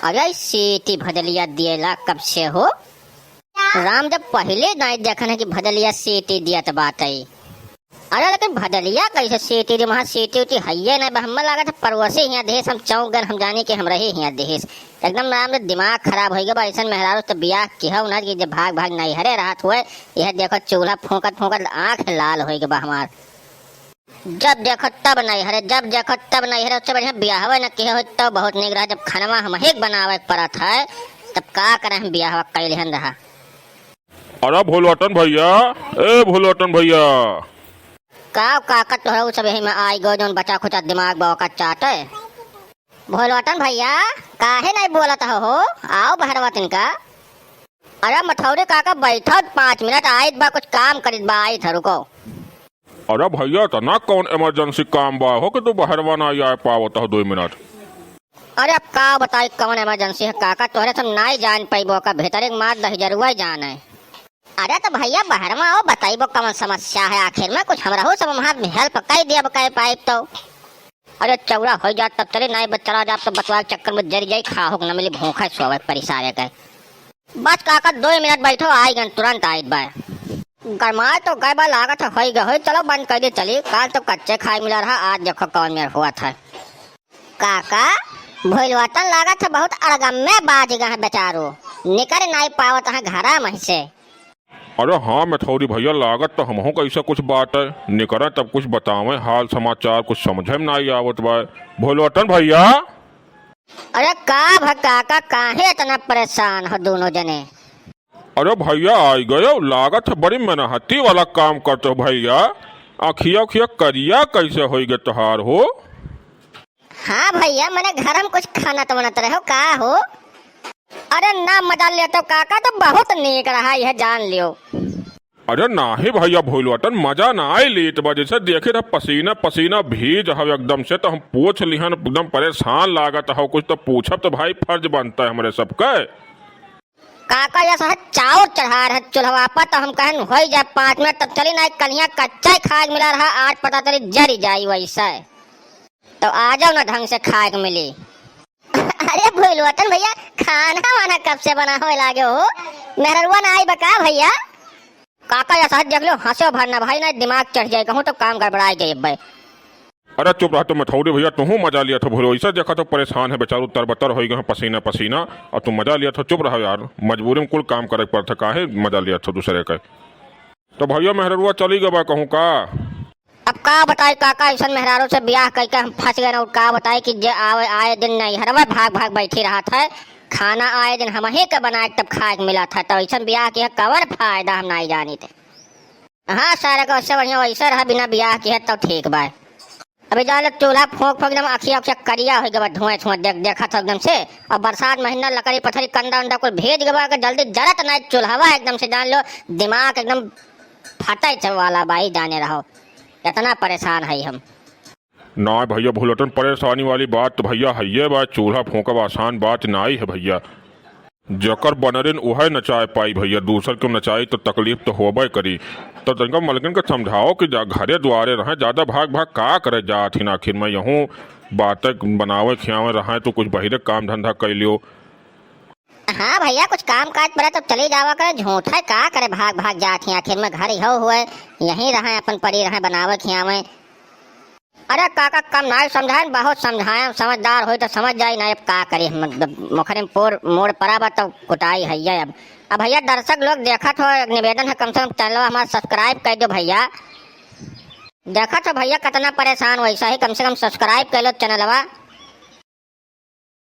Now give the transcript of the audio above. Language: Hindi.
अरे सीटी भदलिया दिएला कब से हो? राम जब पहले नहीं देखा है कि भदलिया सीटी दिया तो बात है। अरे लेकिन भदलिया कैसे सीटी दी? वहाँ सीटी उटी है नहीं। हम लगा था परवसे यहाँ देश हम चौक गए, हम जाने के हम रहे यहाँ देश एकदम राम ने दिमाग खराब हो गया। ऐसा मेहरारू तो ब्याह किया ना कि जब भाग भाग नहीं हरे रात हुए यह देखो चूल्हा फूकत फूकत आँख लाल हो गया हमार। जब देखो तब नहीं हरे, जब देखो तब नहीं हरे। उससे बढ़िया ब्याह न किया हो तो बहुत निक रहा। जब खाना हम ही बनावे पड़त है तब का करे हम ब्याह कैलहन रहा। अरे भोलवटन भैया, ए भोलवटन भैया, काका तो सब यही में आई गो जो बचा खुचा दिमाग बौका चाटे। भोलवटन भैया काहे नहीं बोलत हो? आओ बहरवा तिनका। अरे मथौरे काका बैठो 5 मिनट आयत बा, कुछ काम करित बा आई था, रुको। अरे भैया तना कौन इमरजेंसी काम बा हो कि तू बहरवा ना आ पावत हो 2 मिनट? अरे अब का बताई कौन इमरजेंसी है काका? तोहरे सब नहीं जान पाइबो का भीतर एक मार 10,000 जान है। अरे तो भैया बहरवा आओ बताइबो कौन समस्या है आखिर में, कुछ हमरा हो सब हाथ में हेल्प कर दिया कह पाइप तो। अरे चौड़ा हो जात तब चले नहीं बच्चा जा तो बतवा चक्कर में जरी जाई खा हो न मिली भूखा सोवे परिसारे के। बस काका 2 मिनट बैठो आई गन तुरंत आई बा। गरमाए तो गए बा लागत हो गए। चलो बंद कर दे चली, काल तो कच्चे खाए मिला रहा, आज देखो कौन मेरा हुआ था। काका भोलवटन लागत है बहुत अड़गम में बाज गए बेचारो, निकर नहीं पावत है घरा में से। अरे हाँ मथौरी भैया लागत तो हमहू कैसा कुछ बात है निकरा तब कुछ बतावे हाल समाचार, कुछ समझे में नहीं आवत बा। भोलवटन भैया। अरे का काका काहे इतना परेशान हो दोनों जने? अरे भैया आई गए लागत है बड़ी मेहनती वाला काम करते हो भैया। आखिया उखिया करिया कैसे हो गए तुहार हो? हाँ भैया मैंने घर में कुछ खाना तो बनाते रहे हो का हो? अरे ना मजा ले तो काका तो बहुत नेक रहा यह जान लियो। अरे नाही भैया भोलवटन मजा ना आई लेट बजे से देखे था पसीना पसीना भीज हो एकदम से, तो हम पूछ लिहन एकदम परेशान लागत हो। कुछ तो पूछब तो भाई फर्ज बनता है हमारे सबका। काका जैसा चाउर चढ़ा रहा चूल्हा पर तो हम कहन हो जाए 5 मिनट तब चली ना कलिया कच्चा खाए मिला रहा, आज पता चली जरी जाई वैसा तो आ जाओ ना ढंग से खाए के मिली। अरे भोलवटन भैया खाना वाना कब से बना हो लागे हो? मेहरवा ना आई बका भैया? काका जैसा देख लो हंसो भरना भाई ना दिमाग चढ़ जाए कहूँ तो काम गड़बड़ा जाए भाई। अरे चुप रहा तो मथौरी भैया, तू मजा लिया था भोलो ऐसा देखा तो परेशान है बेचारू तरबतर हो गए पसीना पसीना, और तू मजा लिया था। चुप रहा यार, मजबूरी में कुल काम करे पड़ता, काहे मजा लिया था दूसरे का। तो भैया मेहरुआ चली गवा कहूँ का? अब का बताए काका ऐसा मेहरारू से ब्याह करके हम फंस गए ना। का बताए कि जे आए दिन नहीं हरवा भाग भाग बैठी रहा था, खाना आए दिन हम ही के बनाए तब खाए मिला था, तो ऐसा ब्याह किया कवर फायदा हम नहीं जानी थे। हाँ सारे का उससे बढ़िया वैसा रहा बिना ब्याह किया तो ठीक बा। अभी जान चूल्हा फूक फूक एकदम अखिया उखिया करिया हो गया धुआं धुआं देखा था एकदम से। और बरसात महीना लकड़ी पथरी कंदा उंदा कुल भेज गया जल्दी जरत नहीं चूल्हा एकदम से जान लो दिमाग एकदम फटे वाला बाई जाने रहो, इतना परेशान है हम। ना भैया भोलवटन परेशानी वाली बात तो भैया है ये बात, चूल्हा फूकब आसान बात नहीं है भैया। जकर बनरिन वह नचाए पाई भैया, दूसर क्यों नचाई तो तकलीफ तो होबे करी। तो तनिका मलकिन के समझाओ कि घरे द्वारे रहे, ज्यादा भाग भाग का करे जाथिन आखिर में यूँ बातें बनावे खियावे रहे तो कुछ बहिरे काम धंधा कर लियो। हाँ भैया कुछ काम काज पड़े तो चले जावा करे, झूठा का करे भाग भाग जाती आखिर में घर हो हुए यहीं रहे अपन पड़ी रहे बनावे खियावे। अरे काका कम ना समझाए, बहुत समझाए, समझदार हो तो समझ जाए ना। अब का करी मुखरे मोड़ पड़ा तो कुटाई है। अब भैया दर्शक लोग देखा तो निवेदन है कम से कम चैनल हमारा सब्सक्राइब कर दो भैया। देखा तो भैया कितना परेशान वैसा ही कम से कम सब्सक्राइब कर लो चैनलवा।